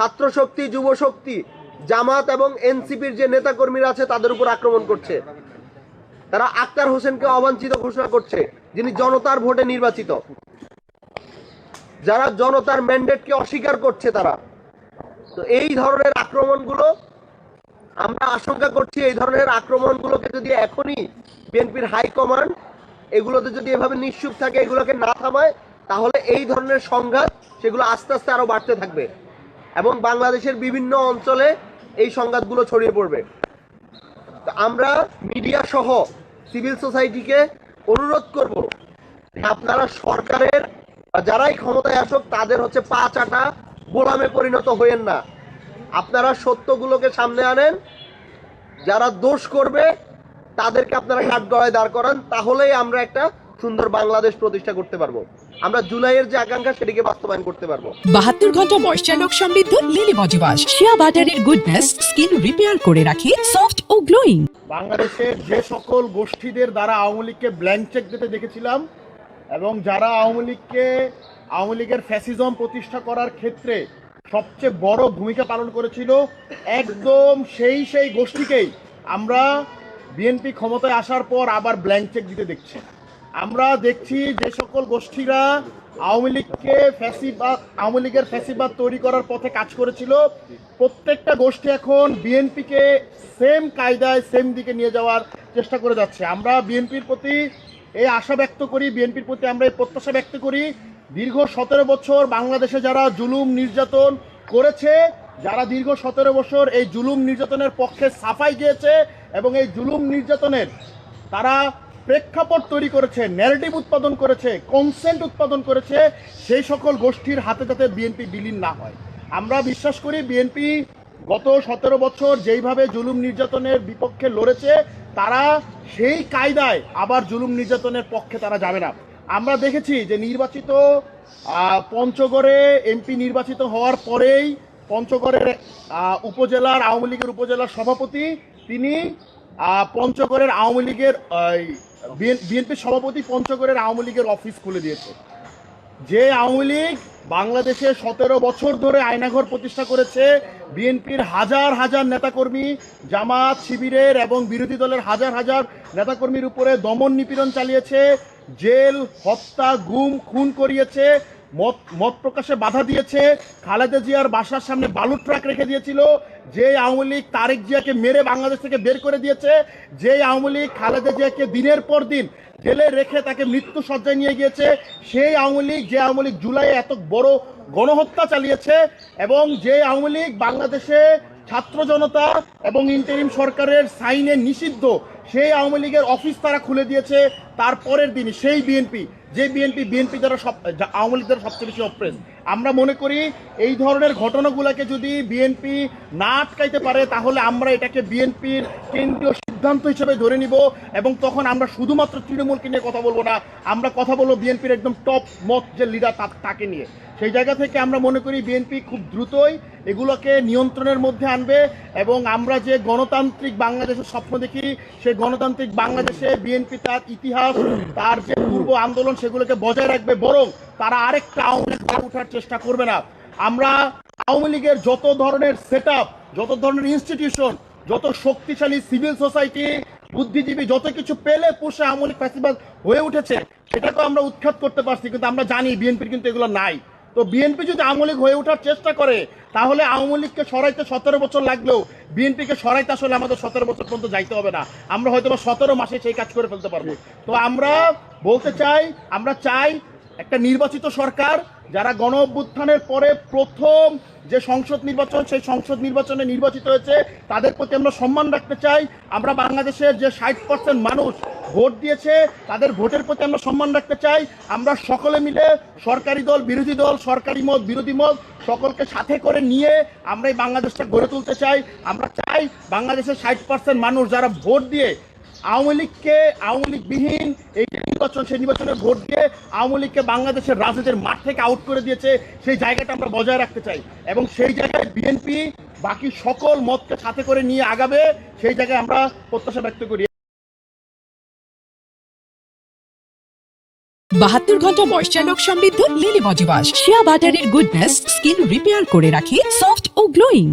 ছাত্র শক্তি, যুব শক্তি, জামাত এবং এনসিপির যে নেতাকর্মীরা আছে তাদের উপর আক্রমণ করছে। তারা আক্তার হোসেনকে অবাঞ্ছিত ঘোষণা করছে, যিনি জনতার ভোটে নির্বাচিত। যারা জনতার ম্যান্ডেটকে অস্বীকার করছে তারা। তো এই ধরনের আক্রমণগুলো আমরা আশঙ্কা করছি, এই ধরনের আক্রমণগুলোকে যদি এখনই বিএনপির হাইকমান্ড এগুলোতে যদি এভাবে নিশ্চুপ থাকে, এগুলোকে না থামায়, তাহলে এই ধরনের সংঘাত সেগুলো আস্তে আস্তে আরো বাড়তে থাকবে এবং বাংলাদেশের বিভিন্ন অঞ্চলে এই সংঘাতগুলো ছড়িয়ে পড়বে। তো আমরা মিডিয়া সহ সিভিল সোসাইটিকে অনুরোধ করব, আপনারা সরকারের যারাই ক্ষমতায় আসুক তাদের হচ্ছে পা চাটা গোলামে পরিণত হইয়েন না। আপনারা সত্যগুলোকে সামনে আনেন, যারা দোষ করবে তাদেরকে আপনারা কাঠগড়ায় দাঁড় করান, তাহলেই আমরা একটা সুন্দর বাংলাদেশ প্রতিষ্ঠা করতে পারবো। আমরা জুলাইয়ের যে আকাঙ্ক্ষা সেটিকে বাস্তবায়ন করতে পারবো। 72 ঘন্টা ময়েশ্চার লক সমৃদ্ধ লিলি বডি ওয়াশ, শিয়া বাটারের গুডনেস স্কিন রিপেয়ার করে রাখে সফট ও গ্লোয়িং। বাংলাদেশের যে সকল গোষ্ঠীদের দ্বারা আওয়ামী লীগকে ব্ল্যাঙ্ক চেক দিতে দেখেছিলাম এবং যারা আওয়ামী লীগের ফ্যাসিজম প্রতিষ্ঠা করার ক্ষেত্রে সবচেয়ে বড় ভূমিকা পালন করেছিল, একদম সেই গোষ্ঠীকেই আমরা বিএনপি ক্ষমতায় আসার পর আবার ব্ল্যাঙ্ক চেক দিতে দেখছি। আমরা দেখছি যে সকল গোষ্ঠীরা আওয়ামী লীগের ফ্যাসিবাদ তৈরি করার পথে কাজ করেছিল, প্রত্যেকটা গোষ্ঠী এখন বিএনপিকে সেম কায়দায় সেম দিকে নিয়ে যাওয়ার চেষ্টা করে যাচ্ছে। আমরা বিএনপির প্রতি এই আশা ব্যক্ত করি, বিএনপির প্রতি আমরা এই প্রত্যাশা ব্যক্ত করি, দীর্ঘ 17 বছর বাংলাদেশে যারা জুলুম নির্যাতন করেছে, যারা দীর্ঘ 17 বছর এই জুলুম নির্যাতনের পক্ষে সাফাই গিয়েছে এবং এই জুলুম নির্যাতনের তারা প্রেক্ষাপট তৈরি করেছে, ন্যারেটিভ উৎপাদন করেছে, কনসেন্ট উৎপাদন করেছে, সেই সকল গোষ্ঠীর হাতে যাতে বিএনপি বিলীন না হয়। আমরা বিশ্বাস করি বিএনপি গত 17 বছর যেইভাবে জুলুম নির্যাতনের বিপক্ষে লড়েছে, তারা সেই কায়দায় আবার জুলুম নির্যাতনের পক্ষে তারা যাবে না। আমরা দেখেছি যে নির্বাচিত পঞ্চগড়ে এমপি নির্বাচিত হওয়ার পরেই পঞ্চগড়ের উপজেলার আওয়ামী লীগের উপজেলার সভাপতি, তিনি পঞ্চগড়ের আওয়ামী লীগের বিএনপির সভাপতি পঞ্চগড়ের আওয়ামী লীগের অফিস খুলে দিয়েছে। যে আওয়ামী লীগ বাংলাদেশে 17 বছর ধরে আয়নাঘর প্রতিষ্ঠা করেছে, বিএনপির হাজার হাজার নেতাকর্মী, জামাত শিবিরের এবং বিরোধী দলের হাজার হাজার নেতাকর্মীর উপরে দমন নিপীড়ন চালিয়েছে, জেল, হত্যা, গুম, খুন করিয়েছে, মত প্রকাশে বাধা দিয়েছে, খালেদা জিয়ার বাসার সামনে বালুর ট্রাক রেখে দিয়েছিল, যে আওয়ামী লীগ তারেক জিয়াকে মেরে বাংলাদেশ থেকে বের করে দিয়েছে, যে আওয়ামী লীগ খালেদা জিয়াকে দিনের পর দিন জেলে রেখে তাকে মৃত্যু সজ্জায় নিয়ে গিয়েছে, সেই আওয়ামী লীগ, যে আওয়ামী লীগ জুলাইয়ে এত বড় গণহত্যা চালিয়েছে, এবং যে আওয়ামী লীগ বাংলাদেশে ছাত্র জনতা এবং ইন্টারিম সরকারের সাইনে নিষিদ্ধ সেই আওয়ামী লীগের অফিস তারা খুলে দিয়েছে। তারপরের দিনই সেই বিএনপি, যে বিএনপি দ্বারা আওয়ামী লীগ দ্বারা সবচেয়ে বেশি অপ্রেস। আমরা মনে করি এই ধরনের ঘটনাগুলোকে যদি বিএনপি না আটকাইতে পারে, তাহলে আমরা এটাকে বিএনপির কেন্দ্রীয় সিদ্ধান্ত হিসেবে ধরে নিব এবং তখন আমরা শুধুমাত্র তৃণমূলকে নিয়ে কথা বলবো না, আমরা কথা বলবো বিএনপির একদম টপ মত যে লিডার তাকে নিয়ে। সেই জায়গা থেকে আমরা মনে করি বিএনপি খুব দ্রুতই এগুলোকে নিয়ন্ত্রণের মধ্যে আনবে এবং আমরা যে গণতান্ত্রিক বাংলাদেশের স্বপ্ন দেখি, সেই গণতান্ত্রিক বাংলাদেশে বিএনপি তার ইতিহাস, তার যে পূর্ব আন্দোলন সেগুলোকে বজায় রাখবে, বরং তারা আরেকটা আওয়ামী লীগ গড়ে ওঠার চেষ্টা করবে না। আমরা আওয়ামী লীগের যত ধরনের সেটআপ, যত ধরনের ইনস্টিটিউশন, যত শক্তিশালী সিভিল সোসাইটি, বুদ্ধিজীবী, যত কিছু পেলে পুষে আওয়ামী লীগ ফ্যাসিবাদ হয়ে উঠেছে, সেটা তো আমরা উৎখাত করতে পারছি, কিন্তু আমরা জানি বিএনপির কিন্তু এগুলো নাই। তো বিএনপি যদি আওয়ামী লীগ হয়ে ওঠার চেষ্টা করে, তাহলে আওয়ামী লীগকে সরাইতে 17 বছর লাগলেও বিএনপিকে সরাইতে আসলে আমাদের 17 বছর পর্যন্ত যাইতে হবে না, আমরা হয়তো 17 মাসে সেই কাজ করে ফেলতে পারবো। তো আমরা বলতে চাই, আমরা চাই একটা নির্বাচিত সরকার, যারা গণ অভ্যুত্থানের পরে প্রথম যে সংসদ নির্বাচন, সেই সংসদ নির্বাচনে নির্বাচিত হয়েছে, তাদের প্রতি আমরা সম্মান রাখতে চাই। আমরা বাংলাদেশের যে 60% মানুষ ভোট দিয়েছে, তাদের ভোটের প্রতি আমরা সম্মান রাখতে চাই। আমরা সকলে মিলে সরকারি দল, বিরোধী দল, সরকারি মত, বিরোধী মত, সকলকে সাথে করে নিয়ে আমরা এই বাংলাদেশটা গড়ে তুলতে চাই। আমরা চাই বাংলাদেশের 60% মানুষ যারা ভোট দিয়ে আওয়ামী লীগবিহীন এই নির্বাচন, সেই নির্বাচনে ভোট দিয়ে আওয়ামী লীগকে বাংলাদেশের রাজনীতির মাঠ থেকে আউট করে দিয়েছে, সেই জায়গাটা আমরা বজায় রাখতে চাই এবং সেই জায়গায় বিএনপি বাকি সকল মতকে সাথে করে নিয়ে আগাবে, সেই জায়গায় আমরা প্রত্যাশা ব্যক্ত করি। 72 ঘন্টা ময়েশ্চার লক সমৃদ্ধ লিলি বডি ওয়াশ, শিয়া বাটারের গুডনেস স্কিন রিপেয়ার করে রাখে সফট গ্লোয়িং।